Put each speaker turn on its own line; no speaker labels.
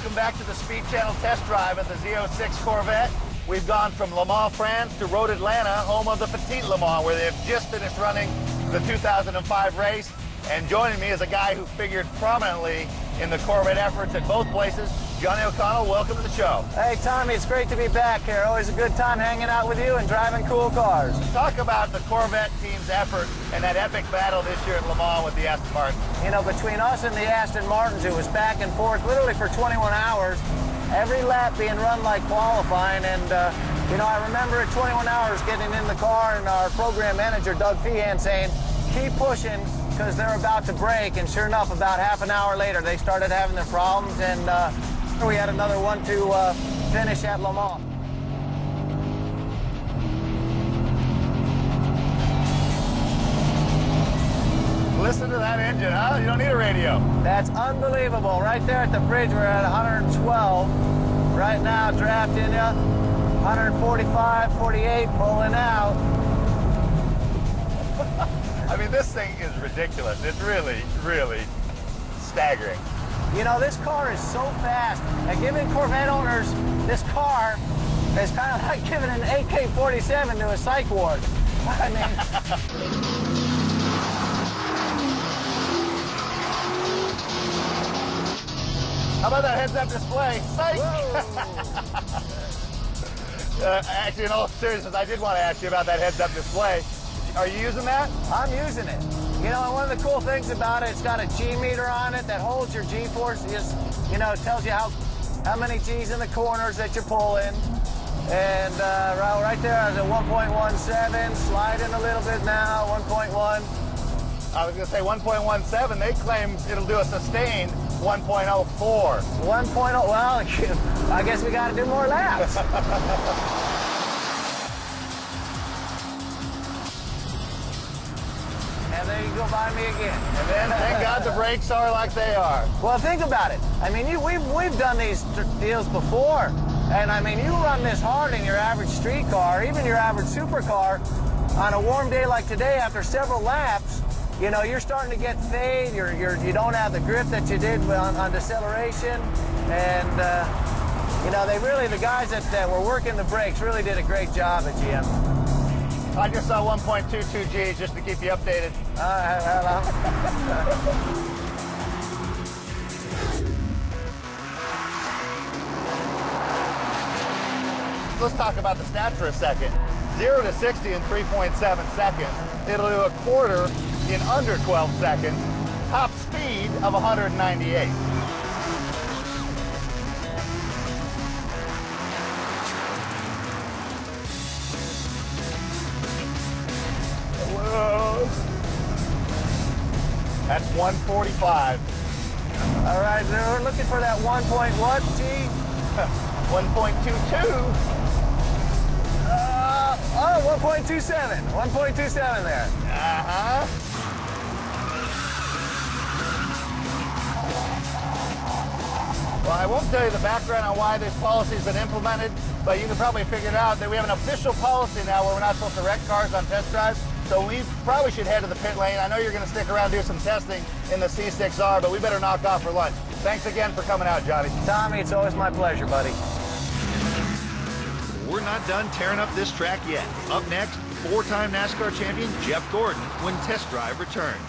welcome back to the Speed Channel test drive at the Z06 Corvette. We've gone from Le Mans, France to Road Atlanta, home of the Petite Le Mans, where they've just finished running the 2005 race. And joining me is a guy who figured prominently in the Corvette efforts at both places. Johnny O'Connell, welcome to the show.
Hey, Tommy, it's great to be back here. Always a good time hanging out with you and driving cool cars.
Talk about the Corvette team's effort and that epic battle this year at Le Mans with the Aston Martin.
You know, between us and the Aston Martins, it was back and forth literally for 21 hours. Every lap being run like qualifying. And, you know, I remember at 21 hours getting in the car and our program manager, Doug Feehan, saying, keep pushing because they're about to break. And sure enough, about half an hour later, they started having their problems. And we had another one to finish at Le Mans.
Listen to that engine, huh? You don't need a radio.
That's unbelievable. Right there at the bridge, we're at 112. Right now, drafting up 145, 48, pulling out.
I mean, this thing is ridiculous. It's really, really staggering.
You know, this car is so fast, and giving Corvette owners this car is kind of like giving an AK-47 to a psych ward. I mean...
How about that heads-up display? Psych! Actually, in all seriousness, I did want to ask you about that heads-up display. Are you using that?
I'm using it. You know, and one of the cool things about it, it's got a G meter on it that holds your G-force. It just, you know, it tells you how many G's in the corners that you're pulling. And right there, I was at 1.17, sliding a little bit now, 1.1.
I was going to say 1.17. They claim it'll do a sustained 1.04.
1.0, well, I guess we got to do more laps. And there you go by me again.
And then, thank God the brakes are like they are.
Well, think about it. I mean, we've done these deals before. And, I mean, you run this hard in your average street car, even your average supercar, on a warm day like today after several laps, you know, you're starting to get fade. You don't have the grip that you did on deceleration. And, you know, the guys that were working the brakes really did a great job at GM.
I just saw 1.22 G just to keep you updated. Let's talk about the stats for a second. 0 to 60 in 3.7 seconds. It'll do a quarter in under 12 seconds. Top speed of 198. Whoa. That's 145.
All right, we're looking for that 1.1 G.
1.22.
Oh, 1.27. 1.27 there.
Uh-huh. Well, I won't tell you the background on why this policy's been implemented, but you can probably figure it out that we have an official policy now where we're not supposed to wreck cars on test drives, so we probably should head to the pit lane. I know you're going to stick around and do some testing in the C6R, but we better knock off for lunch. Thanks again for coming out, Johnny.
Tommy, it's always my pleasure, buddy.
We're not done tearing up this track yet. Up next, four-time NASCAR champion Jeff Gordon when Test Drive returns.